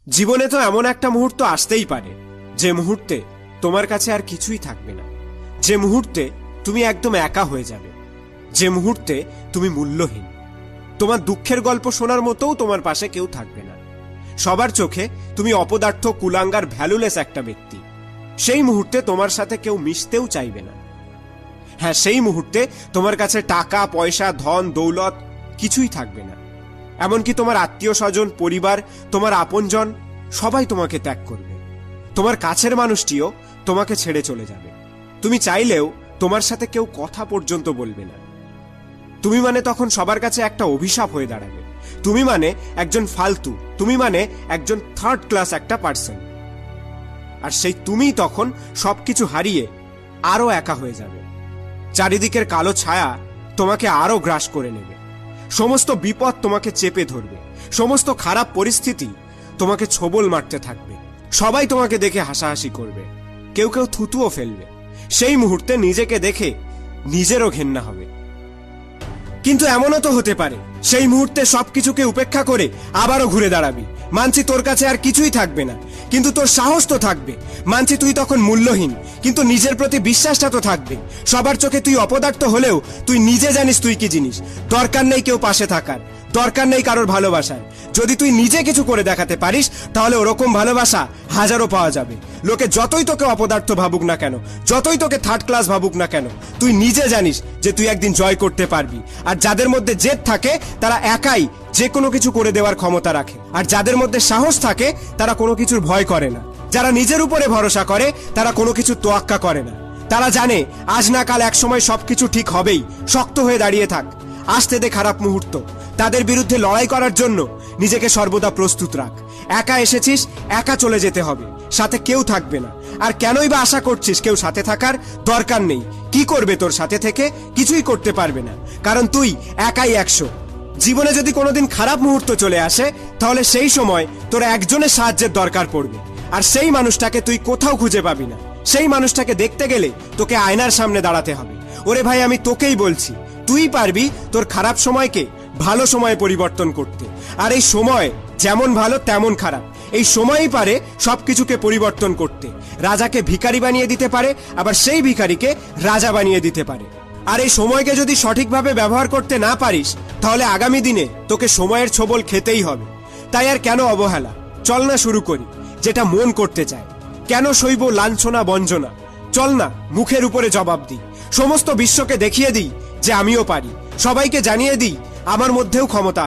জীবনে তো এমন একটা মুহূর্ত আসতেই পারে যে মুহূর্তে তোমার কাছে আর কিছুই থাকবে না, যে মুহূর্তে তুমি একদম একা হয়ে যাবে, যে মুহূর্তে তুমি মূল্যহীন। তোমার দুঃখের গল্প শোনার মতোও তোমার পাশে কেউ থাকবে না। সবার চোখে তুমি অপদার্থ, কুলাঙ্গার, ভ্যালুলেস একটা ব্যক্তি। সেই মুহূর্তে তোমার সাথে কেউ মিশতেও চাইবে না। হ্যাঁ, সেই মুহূর্তে তোমার কাছে টাকা পয়সা, ধন দৌলত কিছুই থাকবে না। এমনকি তোমার আত্মীয় স্বজন, পরিবার, তোমার আপনজন সবাই তোমাকে ত্যাগ করবে। তোমার কাছের মানুষটিও তোমাকে ছেড়ে চলে যাবে। তুমি চাইলেও তোমার সাথে কেউ কথা পর্যন্ত বলবে না। তুমি মানে তখন সবার কাছে একটা অভিশাপ হয়ে দাঁড়াবে। তুমি মানে একজন ফালতু, তুমি মানে একজন থার্ড ক্লাস একটা পার্সন। আর সেই তুমি তখন সবকিছু হারিয়ে আরো একা হয়ে যাবে। চারিদিকের কালো ছায়া তোমাকে আরো গ্রাস করে নেবে। সমস্ত বিপদ তোমাকে চেপে ধরবে। সমস্ত খারাপ পরিস্থিতি তোমাকে ছোবল মারতে থাকবে। সবাই তোমাকে দেখে হাসাহাসি করবে, কেউ কেউ থুতুও ফেলবে। সেই মুহূর্তে নিজেকে দেখে নিজেরও ঘেন্না হবে। কিন্তু এমনও তো হতে পারে সেই মুহূর্তে সবকিছুকে উপেক্ষা করে আবারও ঘুরে দাঁড়াবি। মানছি তোর কাছে আর কিছুই থাকবে না, কিন্তু তোর সাহস তো থাকবে। মানছি তুই তখন মূল্যহীন, কিন্তু নিজের প্রতি বিশ্বাসটা তো থাকবে। সবার চোখে তুই অপদার্থ হলেও তুই নিজে জানিস তুই কি জিনিস। দরকার নেই কেউ পাশে থাকার, দরকার নেই কারোর ভালোবাসার। যদি তুই নিজে কিছু করে দেখাতে পারিস, তাহলে ওরকম ভালোবাসা হাজারও পাওয়া যাবে। লোকে যতই তোকে অপদার্থ ভাবুক না কেন, যতই তোকে থার্ড ক্লাস ভাবুক না কেন, তুই নিজে জানিস যে তুই একদিন জয় করতে পারবি। আর যাদের মধ্যে জেদ থাকে তারা একাই যে কোনো কিছু করে দেওয়ার ক্ষমতা রাখে। আর যাদের মধ্যে সাহস থাকে তারা কোনো কিছুর ভয় করে না। যারা নিজের উপরে ভরসা করে তারা কোনো কিছু তোয়াক্কা করে না। তারা জানে আজ না কাল একসময় সবকিছু ঠিক হবেই। শক্ত হয়ে দাঁড়িয়ে থাক, আসতে দে খারাপ মুহূর্ত। তাদের বিরুদ্ধে লড়াই করার জন্য নিজেকে সর্বদা প্রস্তুত রাখ। একা এসেছিস, একা চলে যেতে হবে, সাথে কেউ থাকবে না। আর কেনই বা আশা করছিস কেউ সাথে থাকার? দরকার নেই। কি করবে তোর সাথে থেকে? কিছুই করতে পারবে না, কারণ তুই একাই 100। জীবনে যদি কোনোদিন খারাপ মুহূর্ত চলে আসে, তাহলে সেই সময় তোর একজনের সাহায্যের দরকার পড়বে। আর সেই মানুষটাকে তুই কোথাও খুঁজে পাবি না। সেই মানুষটাকে দেখতে গেলে তোকে আয়নার সামনে দাঁড়াতে হবে। ওরে ভাই, আমি তোকেই বলছি, তুই পারবি তোর খারাপ সময়কে ভালো সময়ে পরিবর্তন করতে। আর এই সময় যেমন ভালো তেমন খারাপ, এই সময়ই পারে সবকিছুকে পরিবর্তন করতে। রাজাকে ভিখারি বানিয়ে দিতে পারে, আবার সেই ভিখারিকে রাজা বানিয়ে দিতে পারে। আর এই সময়কে যদি সঠিকভাবে ব্যবহার করতে না পারিস, তাহলে আগামী দিনে তোকে সময়ের ছোবল খেতেই হবে। তাই আর কেন অবহেলা? চল না শুরু করি যেটা মন করতে চায়। কেন সইব লাঞ্ছনা বঞ্জনা? চল না মুখের উপরে জবাব দিই। সমস্ত বিশ্বকে দেখিয়ে দিই যে আমিও পারি। সবাইকে জানিয়ে দিই আমার মধ্যেও ক্ষমতা।